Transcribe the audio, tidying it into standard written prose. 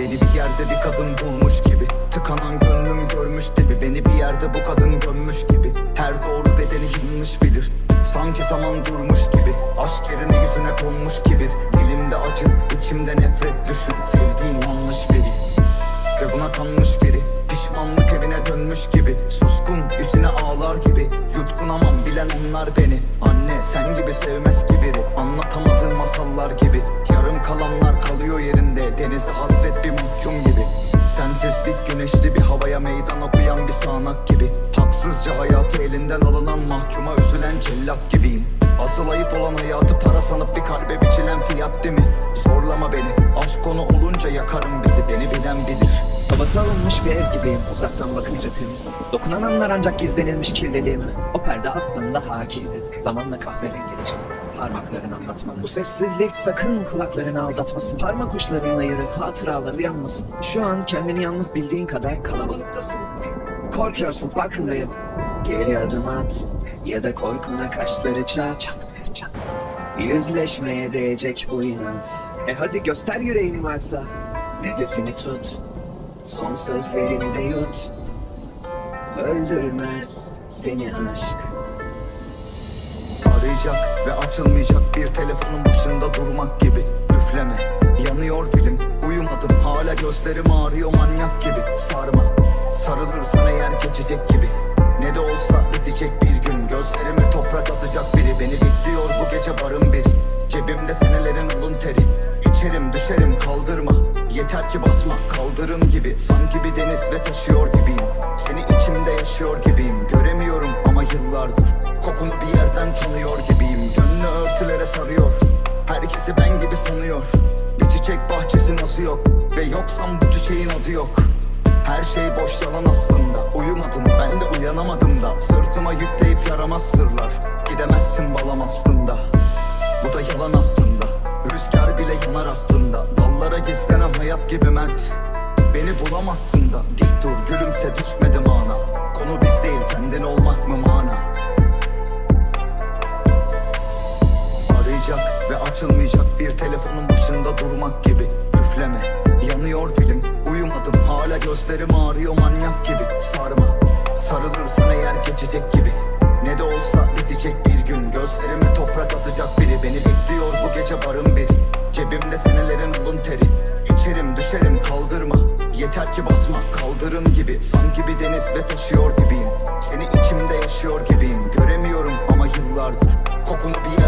Beni bir yerde bir kadın bulmuş gibi, tıkanan gönlüm görmüş gibi. Beni bir yerde bu kadın gömmüş gibi. Her doğru bedeni yanlış bilir, sanki zaman durmuş gibi. Aşk yerine yüzüne konmuş gibi. Dilimde acı, içimde nefret, düşün sevdiğin yanlış biri ve buna kanmış biri. Pişmanlık evine dönmüş gibi, suskun içine ağlar gibi. Yutkunamam, bilen onlar beni. Anne sen gibi sevmez ki biri. Anlatamadığım masallar gibi. Yarım kalanlar kalıyor yerinde, denize hasret bir mahkum gibi. Sensizlik güneşli bir havaya meydan okuyan bir sağanak gibi. Haksızca hayatı elinden alınan mahkuma üzülen cellat gibiyim. Asıl ayıp olan hayatı para sanıp bir kalbe biçilen fiyat değil mi? Zorlama beni, aşk konu olunca yakarım bizi. Beni bilen bilir. Havası alınmış bir ev gibiyim, uzaktan bakınca temiz. Dokunan anlar ancak gizlenilmiş kirliliğimi. O perde aslında hakiydi, zamanla kahverengileşti. Parmakların anlatmalı. Bu sessizlik sakın kulaklarını aldatmasın. Parmak uçlarının ayırı, hatıraları yanmasın. Şu an kendini yalnız bildiğin kadar kalabalıktasın. Korkuyorsun, farkındayım. Geri adım at ya da korkuna kaşları çat. Çat çat. Yüzleşmeye değecek bu inat. Hadi göster yüreğin varsa. Nefesini tut, son sözlerini de yut. Öldürmez seni aşk. Arayacak ve açılmayacak bir telefonun başında durmak gibi. Üfleme, yanıyor dilim, uyumadım hala gözlerim ağrıyor manyak gibi. Sarma, sarılırsan eğer geçecek gibi. Ne de olsa bitecek bir gün, gözlerime toprak atacak biri. Beni bekliyor bu gece barın biri. Cebimde senelerin alın teri. İçerim düşerim kaldırma, yeter ki basma kaldırım gibi. Sanki bir deniz ve taşıyor gibiyim. Seni içimde yaşıyor gibiyim. Göremiyorum ama yıllardır kokunu bir yerden tanıyor gibiyim. Gönlü örtülere sarıyor, herkesi ben gibi sanıyor. Bir çiçek bahçesi nasıl yok ve yoksam bu çiçeğin adı yok. Her şey boş yalan aslında. Uyumadım ben de uyanamadım da. Sırtıma yükleyip yaramaz sırlar. Gidemezsin balam aslında. Bu da yalan aslında. Rüzgar bile yanar aslında. Dallara gizlenen hayat gibi mert. Beni bulamazsın da. Dik dur gülümse düşmedim ana. Konu biz değil kendin olmak mı mana? Arayacak ve açılmayacak bir telefonun başında durmak gibi. Üfleme, yanıyor dilim, uyumadım hala gözlerim ağrıyor manyak gibi. Sarma, sarılırsan eğer geçecek gibi. Ne de olsa bitecek bir gün, gözlerime toprak atacak biri. Beni bekliyor bu gece barın biri. Cebimde senelerin alın teri. İçerim düşerim kaldırma, yeter ki basma kaldırım gibi. Sanki bir deniz ve taşıyor gibiyim. Seni içimde yaşıyor gibiyim. Göremiyorum ama yıllardır kokunu bir